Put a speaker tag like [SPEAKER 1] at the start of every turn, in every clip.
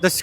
[SPEAKER 1] 10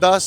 [SPEAKER 2] 10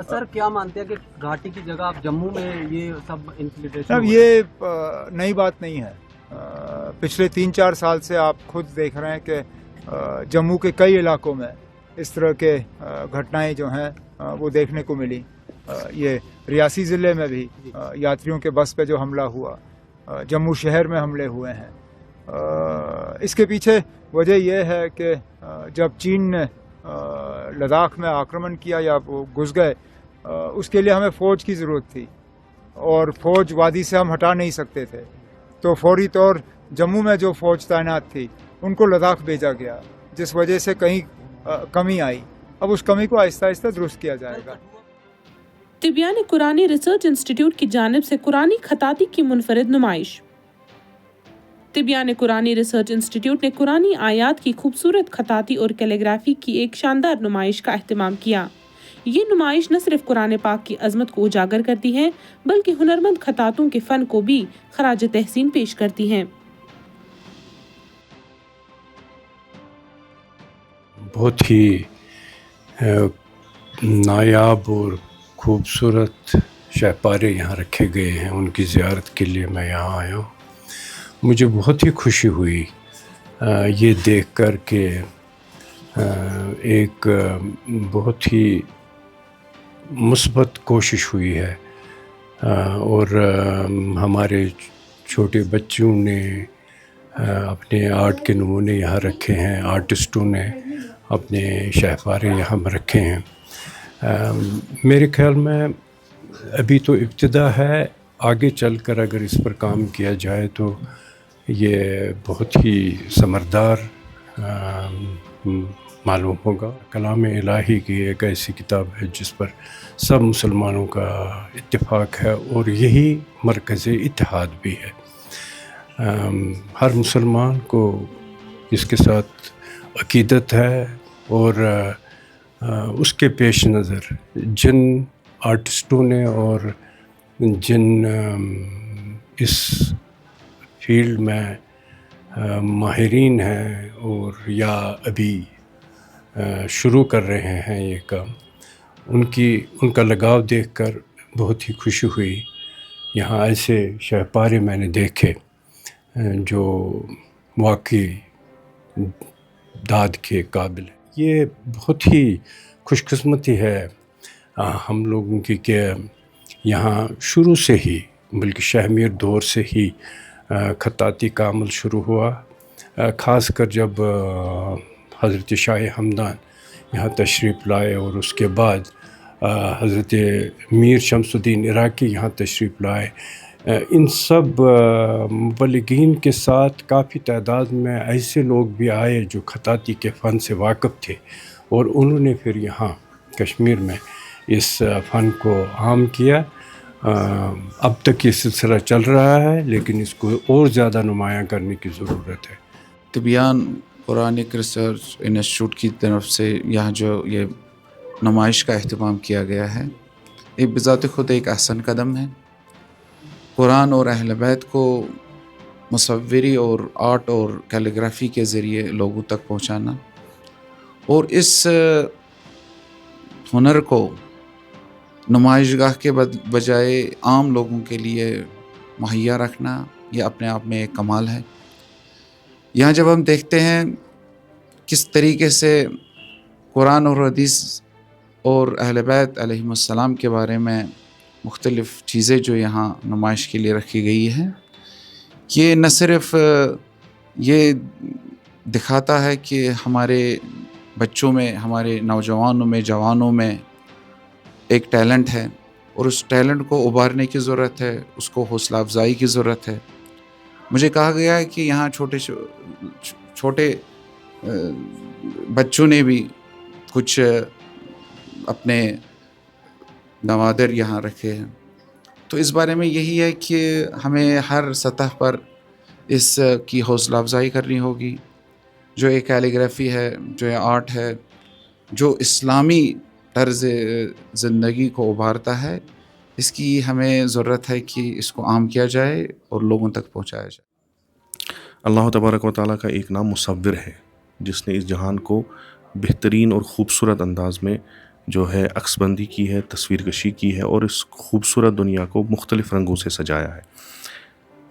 [SPEAKER 3] سر کیا مانتے ہیں کہ گھاٹی کی جگہ آپ جموں میں یہ سب انفلٹریشن؟
[SPEAKER 4] اب یہ نئی بات نہیں ہے. پچھلے 3-4 سال سے آپ خود دیکھ رہے ہیں کہ جموں کے کئی علاقوں میں اس طرح کے گھٹنائیں جو ہیں وہ دیکھنے کو ملی. یہ ریاسی ضلع میں بھی یاتریوں کے بس پہ جو حملہ ہوا، جموں شہر میں حملے ہوئے ہیں. اس کے پیچھے وجہ یہ ہے کہ جب چین نے لداخ میں آکرمن کیا یا وہ گھس گئے، اس کے لیے ہمیں فوج کی ضرورت تھی اور فوج وادی سے ہم ہٹا نہیں سکتے تھے، تو فوری طور جموں میں جو فوج تعینات تھی ان کو لداخ بھیجا گیا، جس وجہ سے کہیں کمی آئی. اب اس کمی کو آہستہ آہستہ درست کیا جائے گا.
[SPEAKER 5] طبیان قرآنی ریسرچ انسٹیٹیوٹ کی جانب سے قرآنی خطاطی کی منفرد نمائش. طبیان قرآنی ریسرچ انسٹیٹیوٹ نے قرآنی آیات کی خوبصورت خطاطی اور کیلیگرافی کی ایک شاندار نمائش کا اہتمام کیا. یہ نمائش نہ صرف قرآن پاک کی عظمت کو اجاگر کرتی ہے بلکہ ہنرمند خطاطوں کے فن کو بھی خراج تحسین پیش کرتی ہیں.
[SPEAKER 6] بہت ہی نایاب اور خوبصورت شہپارے یہاں رکھے گئے ہیں. ان کی زیارت کے لیے میں یہاں آیا ہوں. مجھے بہت ہی خوشی ہوئی یہ دیکھ کر کہ ایک بہت ہی مثبت کوشش ہوئی ہے اور ہمارے چھوٹے بچوں نے اپنے آرٹ کے نمونے یہاں رکھے ہیں، آرٹسٹوں نے اپنے شہپارے یہاں رکھے ہیں. میرے خیال میں ابھی تو ابتدا ہے، آگے چل کر اگر اس پر کام کیا جائے تو یہ بہت ہی ثمردار معلوم ہوگا. کلام الہی کی ایک ایسی کتاب ہے جس پر سب مسلمانوں کا اتفاق ہے اور یہی مرکز اتحاد بھی ہے. ہر مسلمان کو اس کے ساتھ عقیدت ہے اور اس کے پیش نظر جن آرٹسٹوں نے اور جن اس فیلڈ میں ماہرین ہیں اور یا ابھی شروع کر رہے ہیں یہ کام، ان کا لگاؤ دیکھ کر بہت ہی خوشی ہوئی. یہاں ایسے شہپارے میں نے دیکھے جو واقعی داد کے قابل ہے. یہ بہت ہی خوش قسمتی ہے ہم لوگوں کی کہ یہاں شروع سے ہی، بلکہ شاہ میر دور سے ہی خطاطی کا عمل شروع ہوا. خاص کر جب حضرت شاہ ہمدان یہاں تشریف لائے اور اس کے بعد حضرت میر شمس الدین عراقی یہاں تشریف لائے. ان سب مبلغین کے ساتھ کافی تعداد میں ایسے لوگ بھی آئے جو خطاطی کے فن سے واقف تھے اور انہوں نے پھر یہاں کشمیر میں اس فن کو عام کیا. اب تک یہ سلسلہ چل رہا ہے لیکن اس کو اور زیادہ نمایاں کرنے کی ضرورت ہے.
[SPEAKER 7] طبیان قرآنک ریسرچ انسٹیٹیوٹ کی طرف سے یہاں جو یہ نمائش کا اہتمام کیا گیا ہے، یہ بذات خود ایک احسن قدم ہے. قرآن اور اہل بیت کو مصوری اور آرٹ اور کیلیگرافی کے ذریعے لوگوں تک پہنچانا اور اس ہنر کو نمائش گاہ کے بجائے عام لوگوں کے لیے مہیا رکھنا، یہ اپنے آپ میں ایک کمال ہے. یہاں جب ہم دیکھتے ہیں کس طریقے سے قرآن اور حدیث اور اہل بیت علیہم السلام کے بارے میں مختلف چیزیں جو یہاں نمائش کے لیے رکھی گئی ہیں، یہ نہ صرف یہ دکھاتا ہے کہ ہمارے بچوں میں، ہمارے نوجوانوں میں، جوانوں میں ایک ٹیلنٹ ہے اور اس ٹیلنٹ کو ابھارنے کی ضرورت ہے، اس کو حوصلہ افزائی کی ضرورت ہے. مجھے کہا گیا ہے کہ یہاں چھوٹے بچوں نے بھی کچھ اپنے نوادر یہاں رکھے ہیں. تو اس بارے میں یہی ہے کہ ہمیں ہر سطح پر اس کی حوصلہ افزائی کرنی ہوگی. جو ایک کیلیگرافی ہے، جو یہ آرٹ ہے، جو اسلامی طرز زندگی کو ابھارتا ہے، اس کی ہمیں ضرورت ہے کہ اس کو عام کیا جائے اور لوگوں تک پہنچایا جائے.
[SPEAKER 8] اللہ تبارک و تعالیٰ کا ایک نام مصور ہے، جس نے اس جہان کو بہترین اور خوبصورت انداز میں جو ہے عکس بندی کی ہے، تصویر کشی کی ہے اور اس خوبصورت دنیا کو مختلف رنگوں سے سجایا ہے۔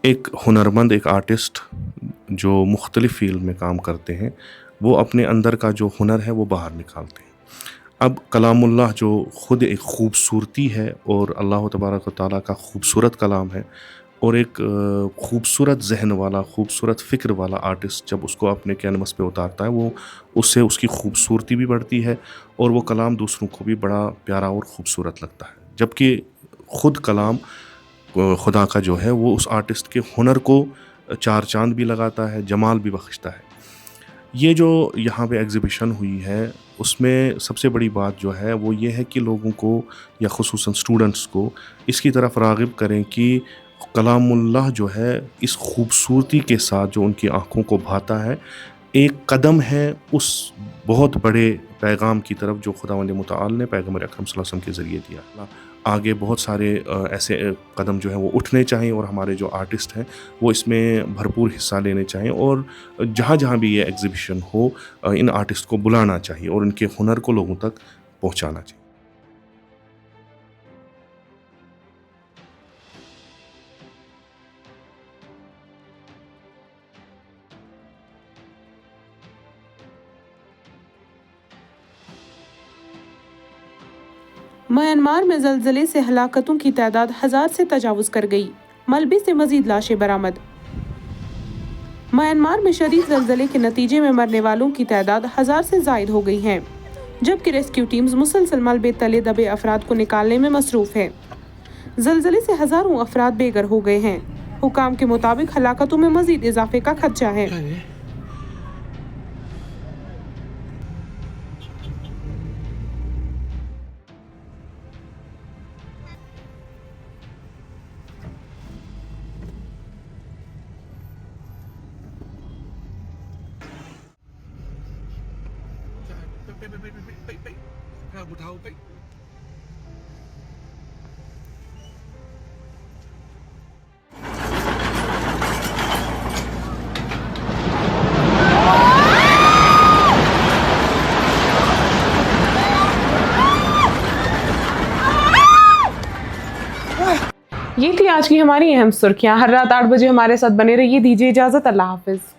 [SPEAKER 8] ایک ہنرمند، ایک آرٹسٹ جو مختلف فیلڈ میں کام کرتے ہیں، وہ اپنے اندر کا جو ہنر ہے وہ باہر نکالتے ہیں۔ اب کلام اللہ جو خود ایک خوبصورتی ہے اور اللہ تبارک و تعالیٰ کا خوبصورت کلام ہے، اور ایک خوبصورت ذہن والا، خوبصورت فکر والا آرٹسٹ جب اس کو اپنے کینوس پہ اتارتا ہے، وہ اس سے اس کی خوبصورتی بھی بڑھتی ہے اور وہ کلام دوسروں کو بھی بڑا پیارا اور خوبصورت لگتا ہے، جبکہ خود کلام خدا کا جو ہے وہ اس آرٹسٹ کے ہنر کو چار چاند بھی لگاتا ہے، جمال بھی بخشتا ہے۔ یہ جو یہاں پہ ایگزیبیشن ہوئی ہے، اس میں سب سے بڑی بات جو ہے وہ یہ ہے کہ لوگوں کو یا خصوصاً اسٹوڈنٹس کو اس کی طرف راغب کریں کہ کلام اللہ جو ہے اس خوبصورتی کے ساتھ جو ان کی آنکھوں کو بھاتا ہے، ایک قدم ہے اس بہت بڑے پیغام کی طرف جو خداوند متعال نے پیغمبر اکرم صلی اللہ علیہ وسلم کے ذریعے دیا۔ آگے بہت سارے ایسے قدم جو ہیں وہ اٹھنے چاہیے اور ہمارے جو آرٹسٹ ہیں وہ اس میں بھرپور حصہ لینے چاہیے، اور جہاں جہاں بھی یہ ایگزیبیشن ہو ان آرٹسٹ کو بلانا چاہیے اور ان کے ہنر کو لوگوں تک پہنچانا چاہیے۔
[SPEAKER 5] میانمار میں زلزلے سے ہلاکتوں کی تعداد 1000 سے تجاوز کر گئی، ملبے سے مزید لاشیں برآمد۔ میانمار میں شدید زلزلے کے نتیجے میں مرنے والوں کی تعداد 1000 سے زائد ہو گئی ہیں، جبکہ ریسکیو ٹیمز مسلسل ملبے تلے دبے افراد کو نکالنے میں مصروف ہیں۔ زلزلے سے ہزاروں افراد بے گھر ہو گئے ہیں۔ حکام کے مطابق ہلاکتوں میں مزید اضافے کا خدشہ ہے۔ یہ تھی آج کی ہماری اہم سرخیاں۔ ہر رات 8 بجے ہمارے ساتھ بنے رہیے۔ دیجیے اجازت، اللہ حافظ۔